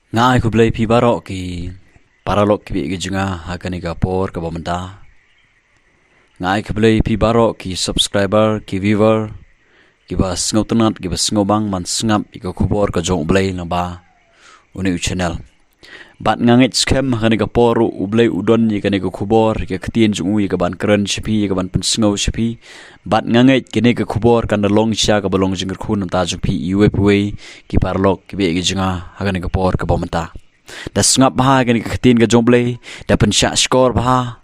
Ngai ku blai pi barok ki paralok ki bi junga hakani ka por ka bomenta. Ngai ku blai pi barok ki subscriber ki viewer ki ba sngotenat ki ba snobang man sngap ka kubor ka jong blai na ba uni channel. Bat ngangit scam hakani ka por u blai udon ni kani ka kubor ka ktien jung u ka ban kren shipi ka ban pensngo shipi. Bat ngangit kini ka kubor kan long sha ka balong jingr khun ta jung pi iwepwe ki parlok ki bi junga hakani ka por ka bomenta. Da sngap bah gani ka ktien ka jomblei da pensha skor bah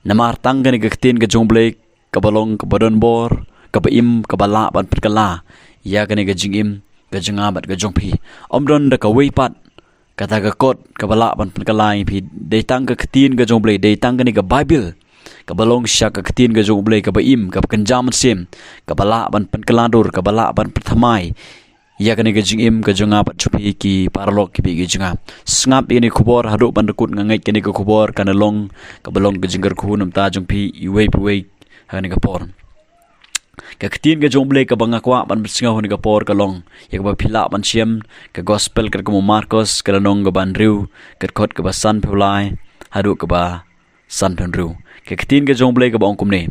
namar tang gani ka ktien ka jomblei ka balong ka badon bor ka baim ka bala ban perkala ya gani ka jingim ka junga bat ka jongpi omdon da ka weipat kata ka kot ka bala ban perkala pi dei tang ka ktien ka jomblei dei tang gani ka bible ka balong sya ka ktien ka jomblei ka baim ka kenjam sem ka bala ban perkala dur ka bala ban perthamai ya kani ka jingim ka junga pat chupi ki parlok ki bi junga sngap ini kubor haduk bandukut ngangai kani ka kubor kana long ka balong ka jinggar khu nam ta jungpi iwei puwei hani ka por ka ktien ka jomble ka bangakwa ban singa honi ka por ka long ya ka phila ban siam ka gospel ka mo Markos ka nong ka ban riu ka khot ka ba san phulai haduk ka ba san pen riu ka ktien ka jomble ka bang kumne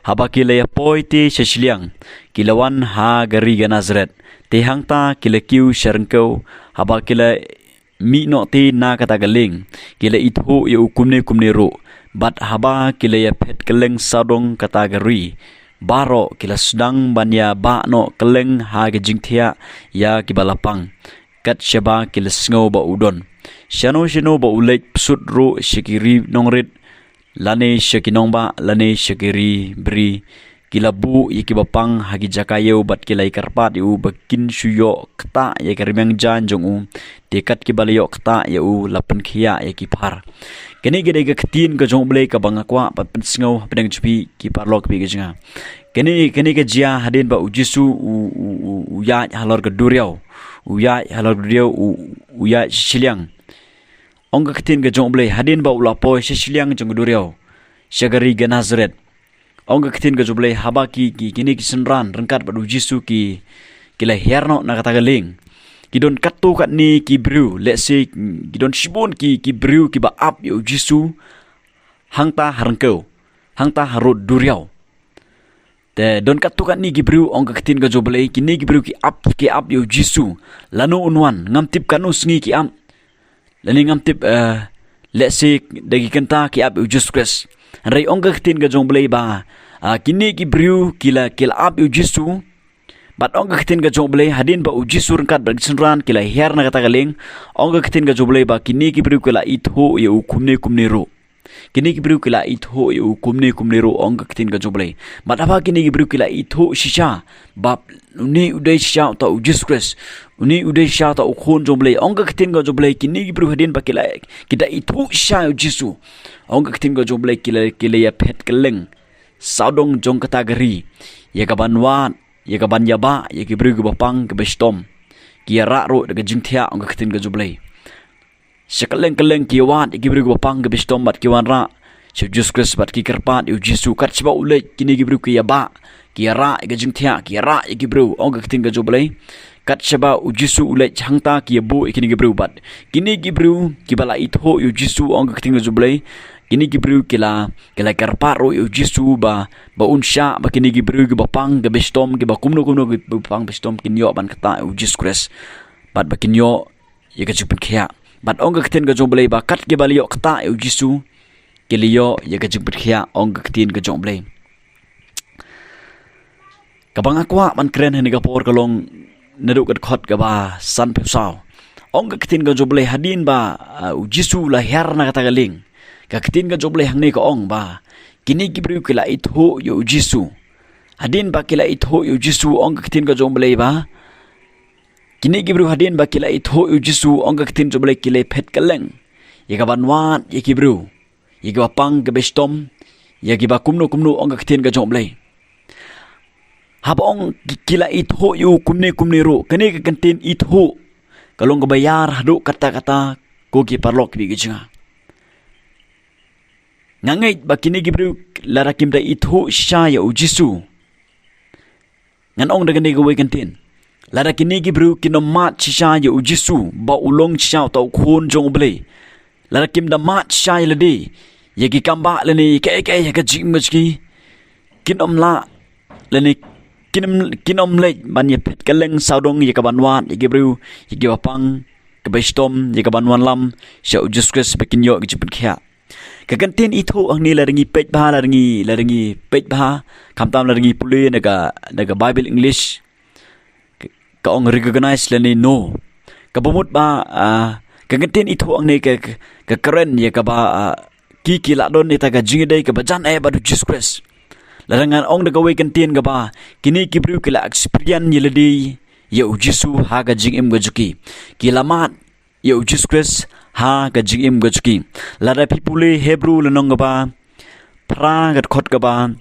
haba kila ya poiti shashliang kilawan ha gari ga Nazareth te hangta kila kiu sharengkau haba kila mi no te na kata galing kila ithu ya kumne ro bat haba kila ya phet keleng sadong kata gari baro kila sedang banya ba no keleng ha ga jingpynkhiah ya kibalapang kat shaba kila sngo ba udon shano ba ulek psut ro shikiri nongrit lane shakinong ba lane shakiri bri kila bu iki bapang hagi jakayo bat kila ikarpat yu bakin shuyo kta ya karimang jan jong u dekat ki balayo kta ya u lapen khia ya ki par kene gede ga ktin ga jong blei ka bangakwa pat pensngo pedang chupi ki parlok bi ga jinga kene ga jia hadin ba ujisu u ya halor ga duriau u ya halor duriau u ya shiliang ongga ktin ga jong blei hadin ba ulapo shiliang jong duriau shagari ga Nazareth ongga ktin ga jublei haba ki kini ki senran rengkat badu jisu ki kila herno na kata galing kidon katu kat ni ki brew let's say kidon shibun ki brew ki ba up yo jisu hangta harengkau hangta harut duriau te don katu kat ni ki brew ongga ktin ga jublei kini ki brew ki up yo jisu lanu unwan ngamtip kanu sngi ki am lani ngamtip let's say dagi kenta ki up yo jisu Christ rai ongga ktin ga jomblei ba kini ki brew kila up ujisu bat ongga ktin ga jomblei hadin ba ujisu rengkat ba senran kila her na kata galing ongga ktin ga jomblei ba kini ki brew kila itho ya kumne ro kini ki brew kila itho ya kumne ro ongga ktin ga jomblei bat apa kini ki brew kila itho shisha bab uni udai shisha ta ujis Christ uni udai shisha ta ukhon jomblei ongga ktin ga jomblei kini ki brew hadin ba kila kita itho shisha ujisu ongga ktin ga jomblei kila ya phet keleng saudong jong kata gari ya kaban wat ya kaban yaba ya ki brew ga bapang ga bestom ki ra ro daga jingpynkhiah ongga ktin ga jomblei sekeleng ki wat ki brew ga bapang ga bestom bat ki wan ra Jesus Christ bat ki kerpat yu jisu kat siba ulek kini ki brew ki yaba ki ra ga jingpynkhiah ki ra ki brew ongga ktin ga jomblei kat siba ujisu ulek hangta ki bu kini ki brew bat kini ki brew ki bala itho yu jisu ongga ktin ga jomblei kini ki brew kila karparo yu jisu ba unsha ba kini ki brew ki bapang ga bestom ki ba kumno ki bapang bestom kinyo ban kata yu Jesus Christ bat ba kinyo ya ga jingpynkhiah bat ongga ktin ga jomblei ba kat ki baliyo kata yu jisu kiliyo ya ga jingpynkhiah ongga ktin ga jomblei kabang akwa man kren hani ga por kalong naduk kat khot ga ba san pesau ongga ktin ga jomblei hadin ba jisu la her na kata galing ka ktin ga jomblei hang ni ka ong ba kini ki brew kila itho yo jisu hadin ba kila itho yo jisu ong ka ktin ga jomblei ba kini ki brew hadin ba kila itho yo jisu ong ka ktin jomblei kila phet kaleng ya ka banwat ya ki brew ya ka pang ga bestom ya ki ba kumno ong ka ktin ga jomblei haba ong kila itho yo kumne ro kani ka ktin itho kalong ga bayar hadu kata ko ki parlok bi gijinga ngangai ba kini ki brew larakim da itho sha ya ujisu ngan ong daga ni ga wekantin Lada kini Gibru kinomat shisha ya ujisu ba ulong shisha tau khun jong ble. Lada kim da mat shisha ya lede. Ya ki kamba leni ke ya ka jing machki. Kinom la leni kinom le ban ya pet kaleng saudong ya ka banwan ya Gibru ya ki wapang ka bestom ya ka banwan lam sha ujis Kris bekin yo jingpynkhiah. Kagantin itu ang ni laringi pej bah laringi pej bah kamtam laringi puli naga Bible English ka ong recognize lani no kabumut ba kagantin itu ang ni ka keren ya ka ba ki la don ni ta ka jingidai ka bajan ba du Jesus Christ larangan ong naga we kantin ka ba kini Gibru kila experience yeladi ya ujisu ha ka jingim gajuki kilamat ya Jesus Christ ha ka jingim gajuki lada pipule Hebrew lenong ba pra gat khot ka ba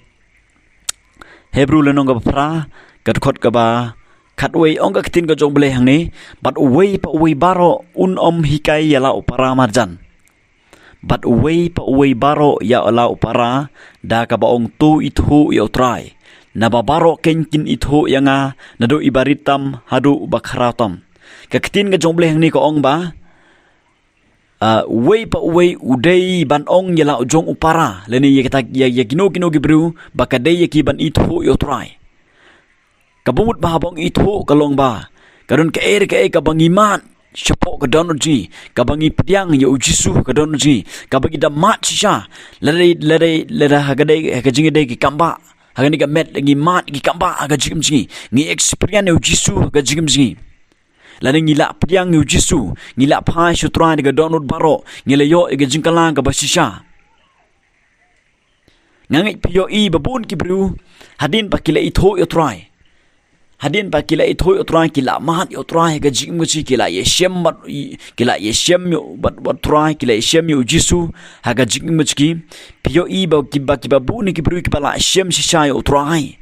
Hebrew lenong ba pra gat khot ka ba khatwei ong ka tin ka jong ble hang ni but wei pa wei baro hikai ya la upara marjan but wei pa wei baro ya la upara da ka ba ong tu ithu ya utrai na ba baro kenkin ithu yanga nadu ibaritam hadu bakhratam ka tin ka jong ble hang ni ko ong ba wei pa wei udai ban ong yala ujong upara leni ya kino Gibru bakadai ki ban ithu yo try kabumut ba bang ithu kalong ba kadon ka ka bang iman syapo ka don ji ka bang ipiang ya ujisu ka don ji ka bagi da mat shisha lada hagadai ka jingidai ki kamba hagani ka met ngi mat ki kamba ga jigim ji ngi experience ya ujisu ga jigim ji laning ngila piang yu jisu ngila phai sutra ni ga donut baro ngila yo ga jingkalang ga basisha ngangai pio I babun Gibru hadin pakila itho yo try hadin pakila itho yo try kila mat yo try ga jing muchi kila yeshem yo but try kila yeshem yo jisu ha ga jing muchi pio I ba kiba bun Gibru kibala shem shisha yo try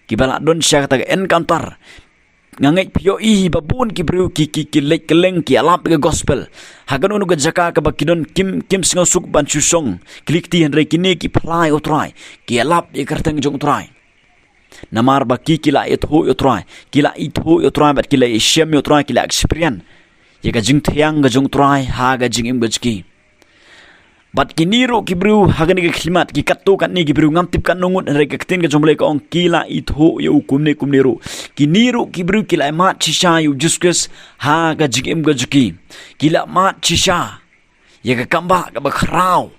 kibala don sha ta encounter ngangai pio I babun Gibru ki lek keleng ki alap ke gospel hagan unu jaka ka bakidon kim singa suk ban chusong klikti henre kini ki plai otrai ki alap e kartang jong trai namar baki kila etho otrai kila itho otrai bat kila shem otrai kila experience ye ga jing thiang ga jong trai ha ga jing im gajki bat kiniro Gibru hagani ke klimat ki katto kan ni Gibru ngam tip kan nungut re ka tin ka jomle ka ong kila itho yu kumne ro kiniro Gibru kila mat shisha yu Jesus ha ga jigim ga juki kila mat shisha ya ka kamba ka bakrau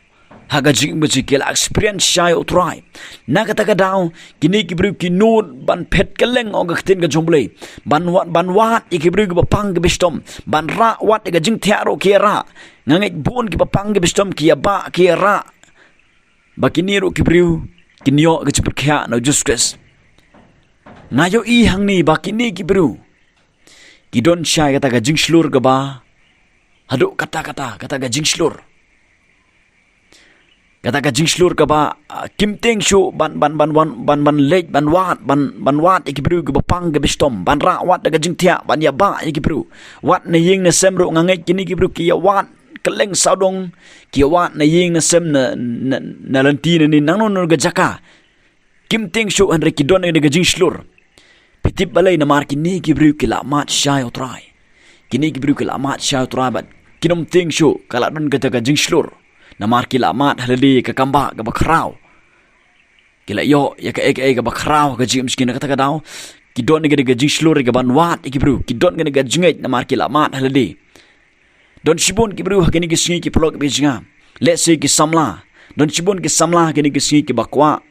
ha ga jigim ga juki kila experience shy utrai na kata ka daw kini Gibru kinod ban phet kaleng ong ka tin ka jomle ban wat Gibru ga pang ga bistom ban ra wat ga jing thiaro kira ngangai bon ki papang ki bistom ki ba ki ra bakiniru Gibru kinyo ga jingpynkhiah no Jesus Christ ngayo I hang ni bakini Gibru kidon shay kata ga jingslur ga ba hadu kata ga jingslur kata ga jingslur ka ba kimteng shu ban lej ban wat Gibru ga papang ga bistom ban ra wat ga jingthia ban ya ba Gibru wat na ying na semro ngangai kini Gibru ki ya wat keleng saudong kiawat na ying na sem na lanti na ni nang non ga jaka kim ting shu han rekidon na ga jing slur pitip balai na mar kini Gibru kila mat shay utrai kini Gibru kila mat shay utrai bat kinom ting shu kala don ga jing slur na mar kila mat halali ka kamba ga bakrau kila yo ya ka ga bakrau ga jing miskin ka daw kidon ga jing slur ga banwat Gibru kidon ga jingai na mar kila mat halali don shibun Gibru hagani ki singi ki plok bijinga let's say ki samla don shibun ki samla hagani ki singi ki bakwa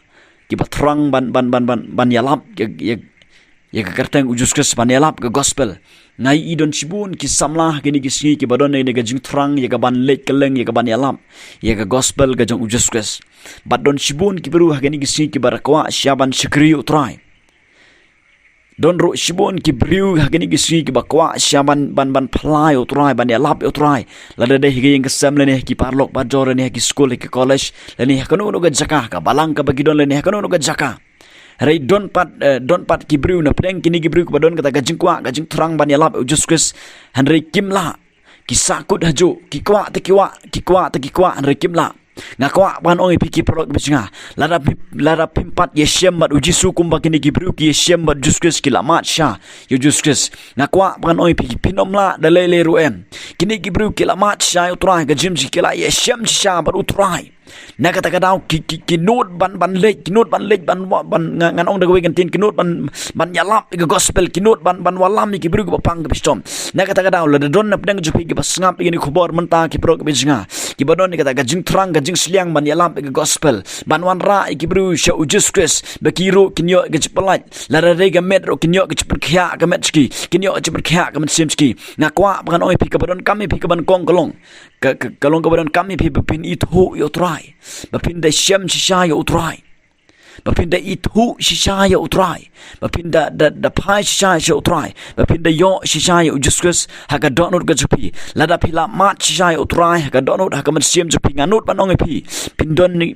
ki batrang ban yalap ya ka kartang ujus Kris ban yalap ka gospel ngai I don shibun ki samla hagani ki singi ki badon ne ga jing trang ya ka ban let keleng ya ka ban yalap ya ka gospel ga jong ujus Kris but don shibun Gibru hagani ki singi ki barakwa syaban shikri utrai don ro shibon Gibru hagani gisri ki bakwa syaban ban plai utrai ban yalap utrai lada de higi yang kesam lene ki parlok bajor lene ki school ki college lene hakano no ga jaka ka balang ka bagidon lene hakano no ga jaka rei don pat Gibru na preng kini Gibru ka badon kata gajing trang ban yalap Jesus Christ hanrei kimla kisakut haju ki kwa te ki kwa hanrei kimla ngakwa ban oi piki prok bijinga lara pimpat yeshem bat uji sukum bakini gibru ki yeshem bat juskes kilamat sha yo juskes ngakwa ban oi piki pinomla dalele ruem kini gibru kilamat sha utrai ga jim kila yeshem sha bat utrai na kata kadau ki not ban lek ngan ong dawe kan tin ki not ban yalap ke gospel ki not ban walam ki bru ke pang ke bistom na kata kadau la don na pedang jupi ke basngap ini khobor menta ki pro ke bijinga ki badon ni kata ga jing trang ga jing sliang ban yalap ke gospel ban wan ra ki bru sha ujus kres bakiro kinyo ke chpalat la re ga metro kinyo ke chpkhya ke metski kinyo ke chpkhya ke metsimski na kwa ban oi pi ke badon kami pi ke ban kong kolong kalong ke badon kami pi pin itu yo try bapinda shem shisha yo utrai bapinda itu shisha yo utrai bapinda da pai shisha yo utrai bapinda yo shisha yo juskus haga donut ga jupi lada pila mat shisha yo utrai haga donut haga man shem jupi nganut panong pi pindon ni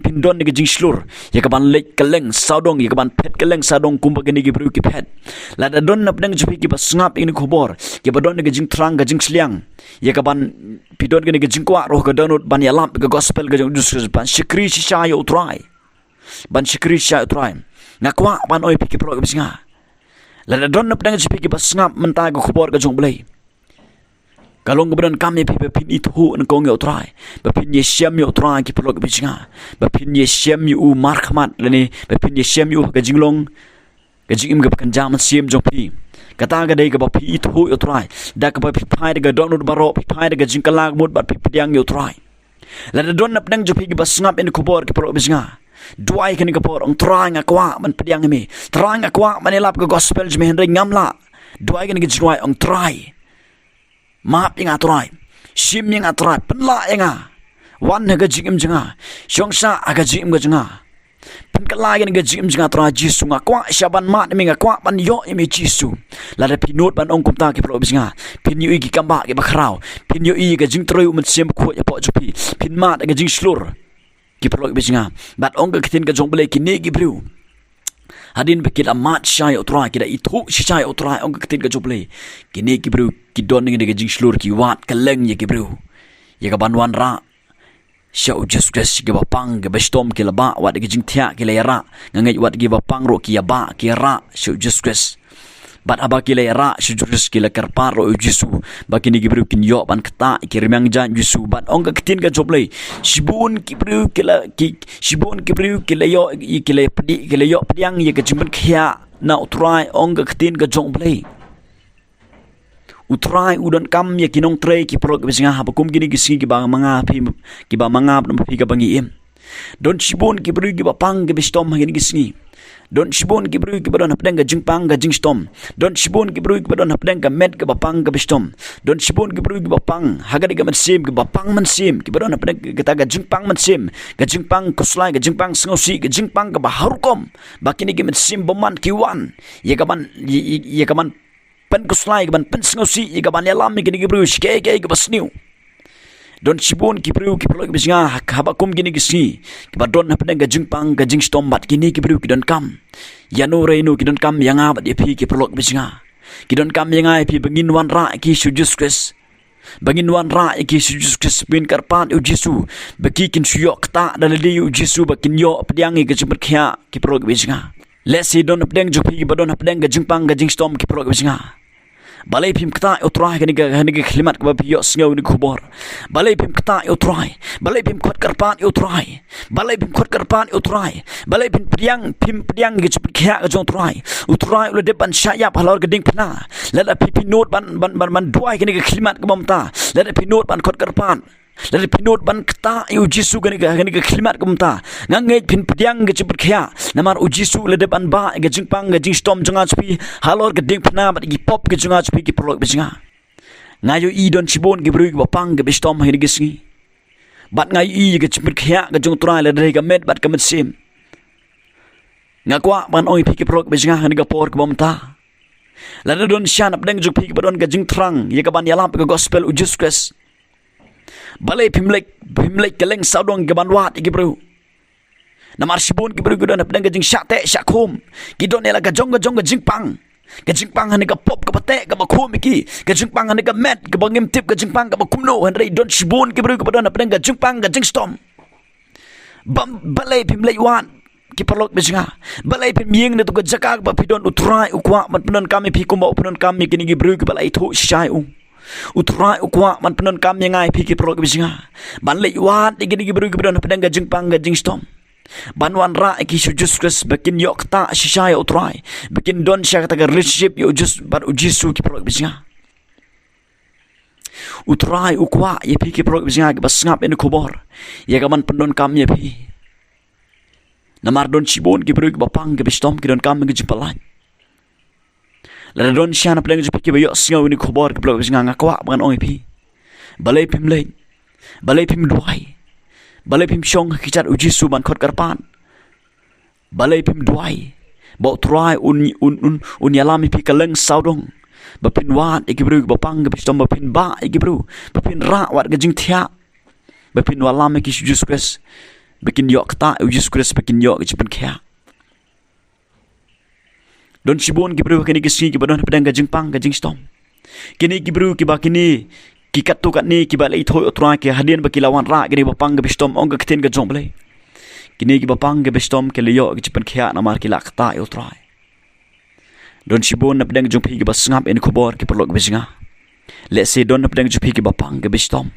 pindon ni jing slur ya ka ban lek keleng saudong ya ka ban pet keleng saudong kumba gani gi bru ki pet lada don na pedang jupi ki basngap ini khobor ki badon ni jing trang ga jing sliang ya ka ban pidon gani jing kwa roh ga donut ban ya lamp ga gospel ga juskus ban shikri shisha yo utrai ban shikri shisha utrai ngakwa ban oi piki pro ga bisinga lada don na pedang jupi ki basngap menta ga khobor ga jong blai kalong kemudian kami pin itu ngkong yo try bapin yeshem yo try ki pelok bijinga bapin yeshem yu markmat leni bapin yeshem yu ga jinglong ga jingim ga kan jam sim jong pi kata ga dei ga bapi itu yo try da ka bapi pai ga donut baro pai ga jingkalag mut bat pidiang yo try la da don na pedang jopi ga basngap in kubor ki pelok bijinga duai kan ga por ong try ngakwa man pidiang mi try ngakwa manelap ga gospel jme henry ngamla duai kan ga jingwai ong try maap yang atrai sim yang atrai penla yang wan ga jingim janga shongsa aga jingim ga janga penkala yang ga jingim janga atrai jisu nga kwa shaban mat mi nga kwa ban yo imi jisu la da pinot ban ong kumta ki pro bisnga pin yu gi kamba ki bakrau pin yu ga jing troi um sem ko ya po jupi pin mat ga jing slur ki pro bisnga bat ong ga kitin ga jongle ki ne gi bru hadin bekit amat syai utrai kida itu syai utrai ong ketin ga joble kini ki bru ki don ngi ga jing slur ki wat keleng ye ki bru ye ga banwan ra syau just ki bapang ga bestom ki laba wat ga jing thia ki lera ngai wat gi bapang ro ki ba ki ra syau just bat abaki lera syujus ki la karpar ro jisu bakini ki bru kin yo ban kata ki remang jan jisu bat ong ga ketin ga joble shibun ki bru ki la ki shibun ki bru ki la yo ki la pedi ki la yo pediang ye ga jingpynkhiah na utrai ong ga ketin ga joble utrai udon kam ye ki nongtrei ki pro ga singa ha bakum gini gi singi ba manga phi ki ba manga no phi ga bangi em don shibun ki bru ki ba pang ga bestom gini gi singi don shibun ki bru ki badon hapdeng ga jingpang ga jingstom don shibun ki bru ki badon hapdeng ga met ga bapang ga bestom don shibun ki bru ki bapang hagadi ga mansim ga bapang mansim ki badon hapdeng ga ga jingpang mansim ga jingpang kuslai ga jingpang sngosi ga jingpang ga baharukom bakini gi mansim boman kiwan ye ga ban pen kuslai ga ban pen sngosi ye ga ban yalam gi gi bru shke ga basniu don shibun ki bru ki pelok bisinga habakum gini gisi ki badon hapdeng ga jingpang ga jingstom bat kini ki bru ki don kam yano reino ki don kam yanga bat pi ki pelok bisinga ki don kam yanga pi bangin wan ra ki sujus kres bangin wan ra ki sujus kres bin karpan u jisu baki kin syok ta dalali u jisu bakin yo pediang ga jingpynkhiah ki pelok bisinga lesi don hapdeng jopi ki badon hapdeng ga jingpang ga jingstom ki pelok bisinga balai pim kata utrai kani ga khlimat ka biyo sngo ni khubor balai pim kata utrai balai pim khot karpan utrai balai pim khot karpan utrai balai pim priang gi jingpynkhiah ga jong utrai ule de ban syayap halor geding pna la pi not ban duai kani ga khlimat ka bomta la pi not ban khot karpan la pi not ban kata u jisu kani ga khlimat ka bomta ngangai pin priang gi jingpynkhiah namar u jisu le de ban ba ga jingpang ga jingstom jonga chpi halor geding pna bat gi pop ga jonga chpi ki prolog bijinga ngayo I don chibon gi bru gi bapang ga bestom hin gi singi bat ngayo I ga jingpynkhiah ga jong trai le de ga met bat ka met sim ngakwa ban oi pi ki prolog bijinga hin ga por ga bomta la don shan ap deng jong pi ga don ga jing trang ye ga ban yalam ga gospel u juskus balai pimlek keleng saudong ga ban wat gi bru namar shibun ki bru ga don ap deng ga jing syate syakhum gi don ela ga jong ga jingpang ga jingpang han ga pop ga pate ga bakhum ki ga jingpang han ga met ga bangim tip ga jingpang ga bakumno han rei don shibun ki bru ga don ap deng ga jingpang ga jingstom balai pim leiwan ki perlok besinga balai pim yeng ne to ga jakak ba pidon utrai ukwa man penon kami pi kumba penon kami kini gi bru ki balai thu shai utrai ukwa man penon kami ngai pi ki perlok besinga ban leiwan di gini gi bru ki pidon pedang ga jingpang ga jingstom banwan ra ki sujus kres bekin yok ta shisha utrai bekin don sha ta ga relationship yo just bar ujisu ki perlok besinga utrai ukwa ye pi ki perlok besinga ki basngap en kubor ye ga man penon kami pi namar don chibon ki bru ki bapang ki bistom ki don kam ki jipalan la don shana pleng ki bayo singaw ni khobor ki blog singa ngakwa ban ong pi balai pim lein balai pim duai balai pim shong ki chat uji su ban khot karpan balai pim duai bo try un yalami pi kaleng saudong bapin wan ki bru ki bapang ki bistom bapin ba ki bru bapin ra wat ga jing thia bapin walami ki jus kres bikin yok ta ujus kres bikin yok jingpynkhiah don chibon ki bru kini kisi ki badon pedang ga jingpang ga jingstom kini ki bru ki bakini ki katu kat ni ki balai thoi otra ki hadien baki lawan ra kini bapang ga bistom ong ga kten ga jomble kini ki bapang ga bistom ke le yok jingpynkhiah namar ki lak ta otra don chibon na pedang jongpi ki basngap en khobor ki perlok besinga le se don na pedang jongpi ki bapang ga bistom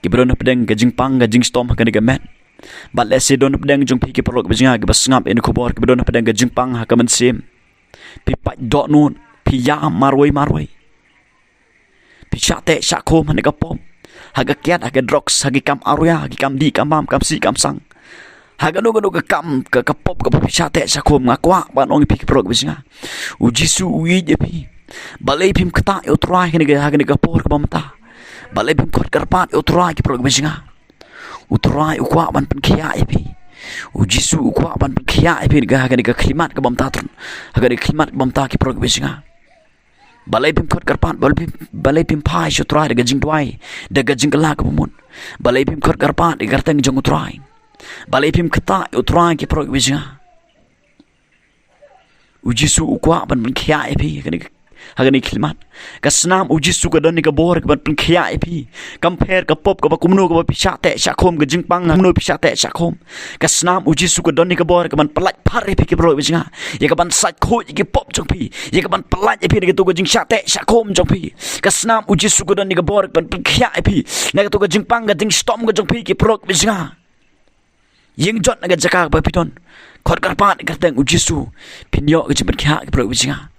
ki bron pedang ga jingpang ga jingstom ha ga men bat le se don pedang jong pi ki perlok besinga ga basngap en khobor ki bron pedang ga jingpang ha ka men sim pi pa do nun pi ya marwai pi chate shakho man ga pom ha ga kiat ha ga drugs ha ga kam aruya ha ga kam di kam mam kam si kam sang ha ga no ga kam ka pop ka pi chate shakho ngakwa ban ong pi ki perlok besinga ujisu ui je pi balai pim kata yo try ha ga por ka bamta balai pim khot karpat utrai ki perlok besinga utrai ukwa ban pynkhiah pi ujisu ukwa ban pynkhiah pi ga ga klimat ka bamta tron ga klimat bamta ki perlok besinga balai pim khot karpat balai pim phai utrai ga jing dwai ga jing la ka bumun balai pim khot karpat ga tang jong utrai balai pim kata utrai ki perlok besinga ujisu ukwa ban pynkhiah pi hagani khilmat kasnam ujisu ka don ni ka bor ka pynkhiah pi compare ka pop ka kumnu ka pisate shakhom ka jingpang hamno pisate shakhom kasnam ujisu ka don ni ka bor ka ban palaj phar pi ki bro besinga ye ka ban sat kho ki pop jong pi ye ka ban palaj pi ni ka to ka jing shate shakhom jong pi kasnam ujisu ka don ni ka bor ka pynkhiah pi na ka to ka jingpang ka jing stom ka jong pi ki pro besinga yeng jot na ka jaka ba piton khot karpan ka teng ujisu pinyo ka jingpynkhiah ki pro besinga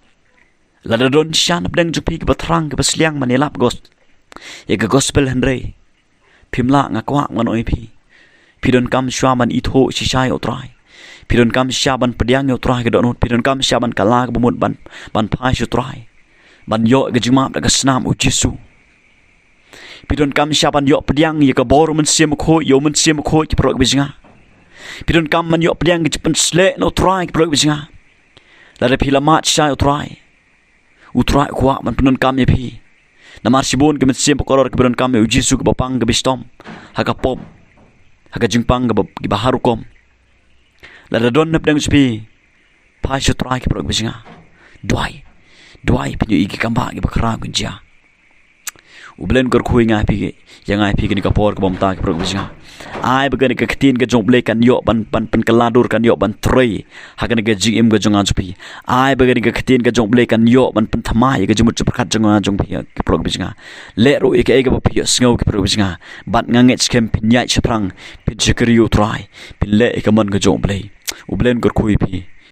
lada don shan pedang jupi ki batrang ki basliang manilap gos ye ka gospel henrei pimla ngakwa nganoi pidon kam shwaman itho shisha otrai pidon kam shaban pediang otrai ke don pidon kam shaban kala ke bumut ban phai otrai ban yo ke jimap daga snam ujisu pidon kam shaban yo pediang ye ka bor men sim kho yo men sim kho ki prok besinga pidon kam man yo pediang ki pen sle no trai ki prok besinga lada pilamat sha otrai utrai kwa man penon kam ye pi namar sibon ke mesim pokoror ke penon kam ye ujisu ke bapang ke bistom haka pom haka jingpang ke baharukom la don na pedang spi pa utrai ke prok besinga duai pinyo iki kamba ke bakra kunja ublen kor khui ngai pi yang ngai pi ke ni kapor ke bomta ke prok besinga ai bagani ke ktin ke jong ble kan yo ban kaladur kan yo ban trei hakan ke gm ke jong anjupi ai bagani ke ktin ke jong ble kan yo ban thamai ke jumut perkat jong pi ke prok besinga le ro ke ga pi sngo ke prok besinga bat nganget skem pinyai chaprang pin jekriu try pin le ke man ke jong ble ublen kor khui pi